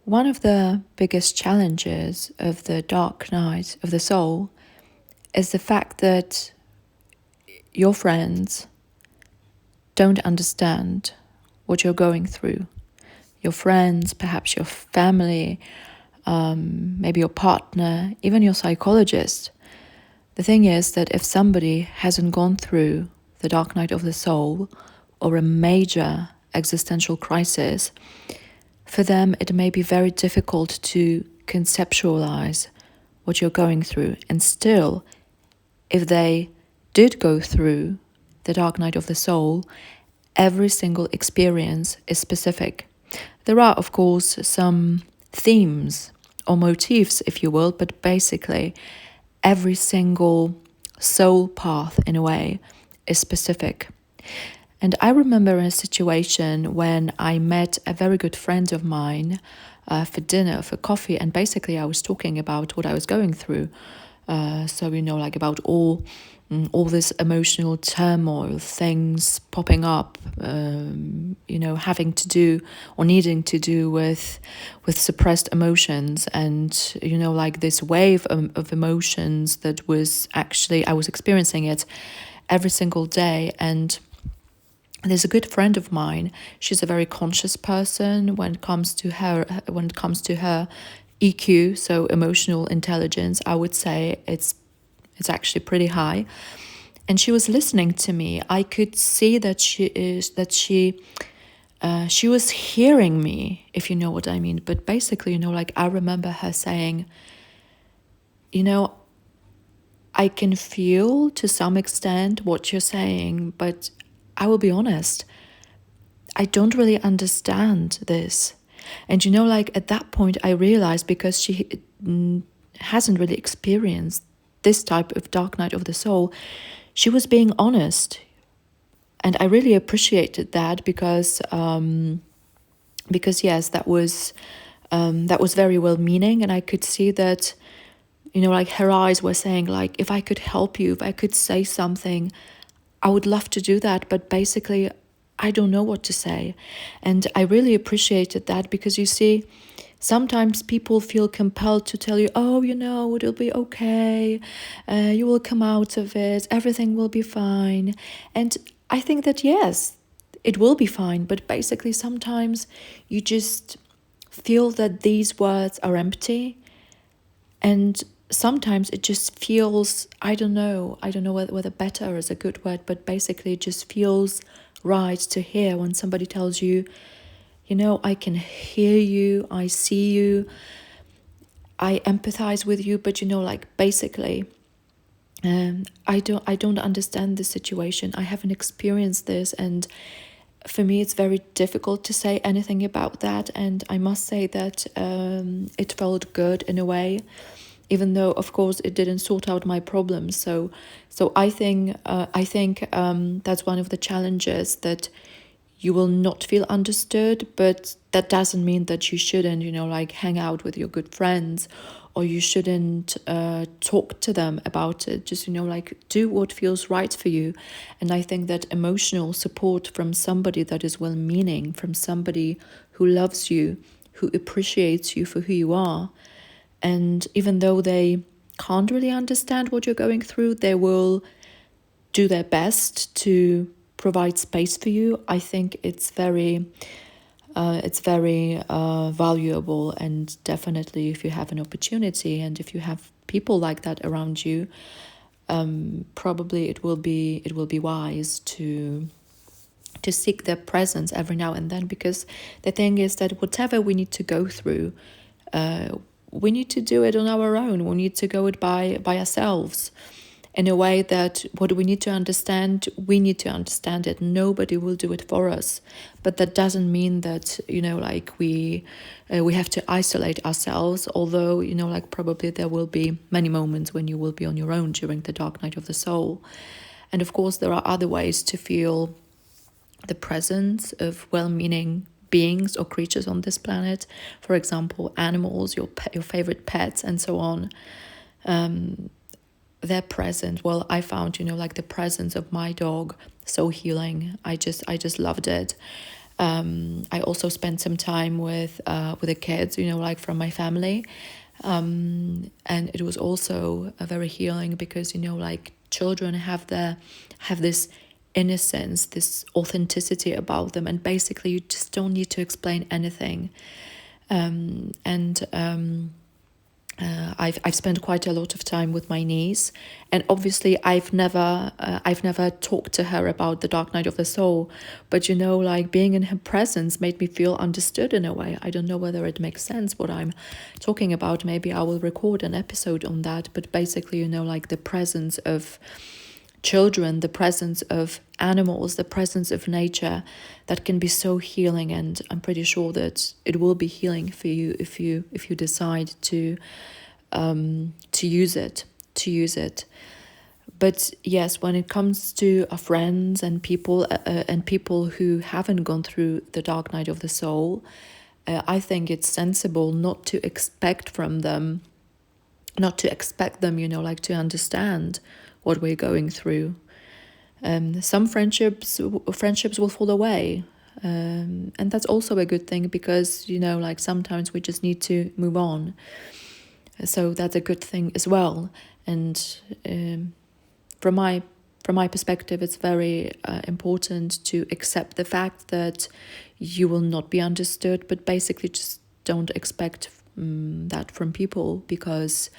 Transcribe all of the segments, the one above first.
One of the biggest challenges of the dark night of the soul is the fact that your friends don't understand what you're going through. Your friends, perhaps your family, maybe your partner, even your psychologist. The thing is that if somebody hasn't gone through the dark night of the soul or a major existential crisis, for them it may be very difficult to conceptualize what you're going through. And still, if they did go through the dark night of the soul, every single experience is specific. There are, of course, some themes or motifs, if you will, but basically every single soul path, in a way, is specific. And I remember a situation when I met a very good friend of mine for dinner, for coffee, and basically I was talking about what I was going through. So, like about all this emotional turmoil, things popping up, having to do or needing to do with suppressed emotions, and like this wave of emotions that was actually, I was experiencing it every single day. And there's a good friend of mine. She's a very conscious person when it comes to her EQ, so emotional intelligence. I would say it's actually pretty high. And she was listening to me. I could see that she was hearing me, if you know what I mean. But basically, like I remember her saying, I can feel to some extent what you're saying, but I will be honest, I don't really understand this. And like at that point, I realized, because she hasn't really experienced this type of dark night of the soul, she was being honest. And I really appreciated that, because yes, that was very well meaning. And I could see that, like her eyes were saying, like, if I could help you, if I could say something, I would love to do that. But basically, I don't know what to say. And I really appreciated that, because you see, sometimes people feel compelled to tell you, oh, it'll be okay. You will come out of it. Everything will be fine. And I think that, yes, it will be fine. But basically, sometimes you just feel that these words are empty. And sometimes it just feels, I don't know whether better is a good word, but basically it just feels right to hear when somebody tells you, I can hear you, I see you, I empathize with you, but like basically, I don't understand the situation. I haven't experienced this, and for me it's very difficult to say anything about that. And I must say that it felt good in a way, even though of course it didn't sort out my problems. So I think that's one of the challenges, that you will not feel understood. But that doesn't mean that you shouldn't like hang out with your good friends, or you shouldn't talk to them about it. Just like do what feels right for you. And I think that emotional support from somebody that is well meaning, from somebody who loves you, who appreciates you for who you are, and even though they can't really understand what you're going through, they will do their best to provide space for you. I think it's very valuable. And definitely, if you have an opportunity and if you have people like that around you, probably it will be wise to seek their presence every now and then. Because the thing is that whatever we need to go through, we need to do it on our own. We need to go it by ourselves, in a way that what we need to understand, we need to understand it. Nobody will do it for us. But that doesn't mean that like we have to isolate ourselves. Although like probably there will be many moments when you will be on your own during the dark night of the soul. And of course there are other ways to feel the presence of well-meaning beings or creatures on this planet. For example, animals, your favorite pets, and so on. Their presence. Well, I found like the presence of my dog so healing. I just loved it. I also spent some time with the kids, like from my family, and it was also very healing because like children have this innocence, this authenticity about them, and basically you just don't need to explain anything. I've spent quite a lot of time with my niece, and obviously I've never talked to her about the dark night of the soul, but like being in her presence made me feel understood in a way. I don't know whether it makes sense what I'm talking about. Maybe I will record an episode on that, but basically like the presence of children, the presence of animals, the presence of nature, that can be so healing, and I'm pretty sure that it will be healing for you if you decide to use it. But yes, when it comes to our friends and people who haven't gone through the dark night of the soul, I think it's sensible not to expect them, like to understand what we're going through. Some friendships will fall away, and that's also a good thing because like sometimes we just need to move on. So that's a good thing as well. And from my perspective, it's very important to accept the fact that you will not be understood, but basically just don't expect that from people because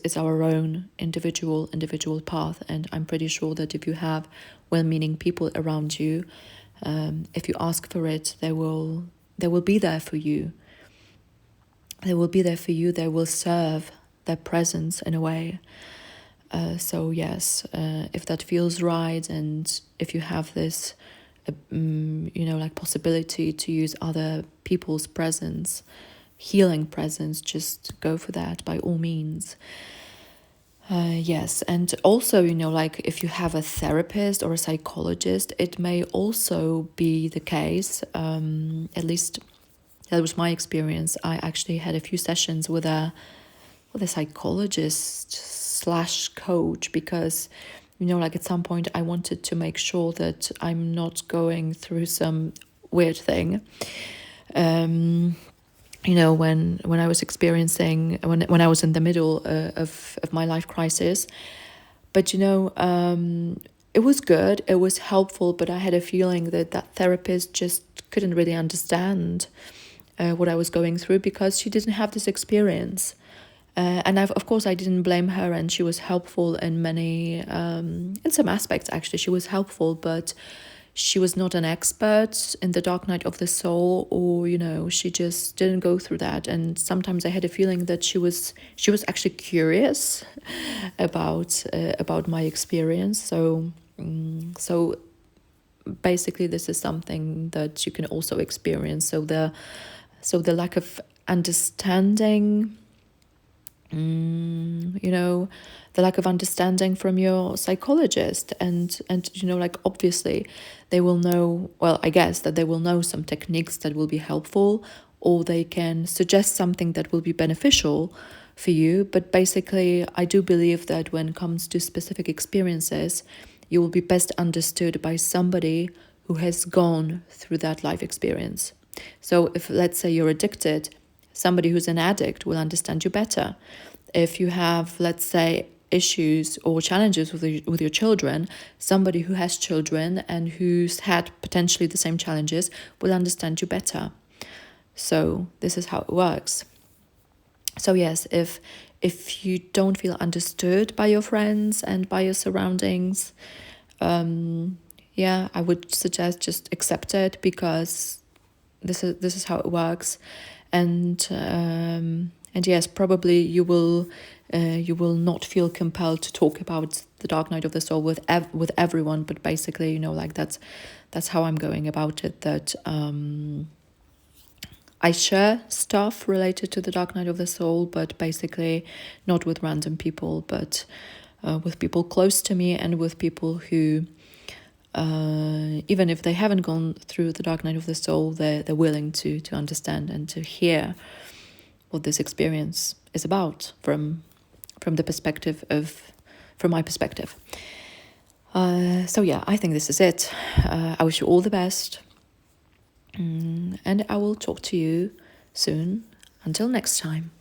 it's our own individual path. And I'm pretty sure that if you have well-meaning people around you, if you ask for it, they will be there for you. They will be there for you. They will serve their presence in a way. So yes, if that feels right, and if you have this like possibility to use other people's presence, healing presence, just go for that by all means. Yes, and also like if you have a therapist or a psychologist, it may also be the case, at least that was my experience. I actually had a few sessions with a psychologist slash coach because like at some point I wanted to make sure that I'm not going through some weird thing. When I was experiencing, when I was in the middle of my life crisis. But it was good, it was helpful, but I had a feeling that therapist just couldn't really understand what I was going through because she didn't have this experience. And of course I didn't blame her, and she was helpful in many, in some aspects actually, she was helpful, but she was not an expert in the dark night of the soul, or she just didn't go through that. And sometimes I had a feeling that she was actually curious about my experience. So basically this is something that you can also experience. So the lack of understanding, the lack of understanding from your psychologist, and like obviously they will know, well, I guess that they will know some techniques that will be helpful, or they can suggest something that will be beneficial for you. But basically I do believe that when it comes to specific experiences, you will be best understood by somebody who has gone through that life experience. So if, let's say, you're addicted, somebody who's an addict will understand you better. If you have, let's say, issues or challenges with your children, somebody who has children and who's had potentially the same challenges will understand you better. So this is how it works. So yes, if you don't feel understood by your friends and by your surroundings, I would suggest just accept it, because this is how it works. And yes, probably you will not feel compelled to talk about the dark night of the soul with everyone, but basically like that's how I'm going about it. That I share stuff related to the dark night of the soul, but basically not with random people, but with people close to me, and with people who, even if they haven't gone through the dark night of the soul, they're willing to understand and to hear what this experience is about from my perspective. So yeah, I think this is it. I wish you all the best. And I will talk to you soon. Until next time.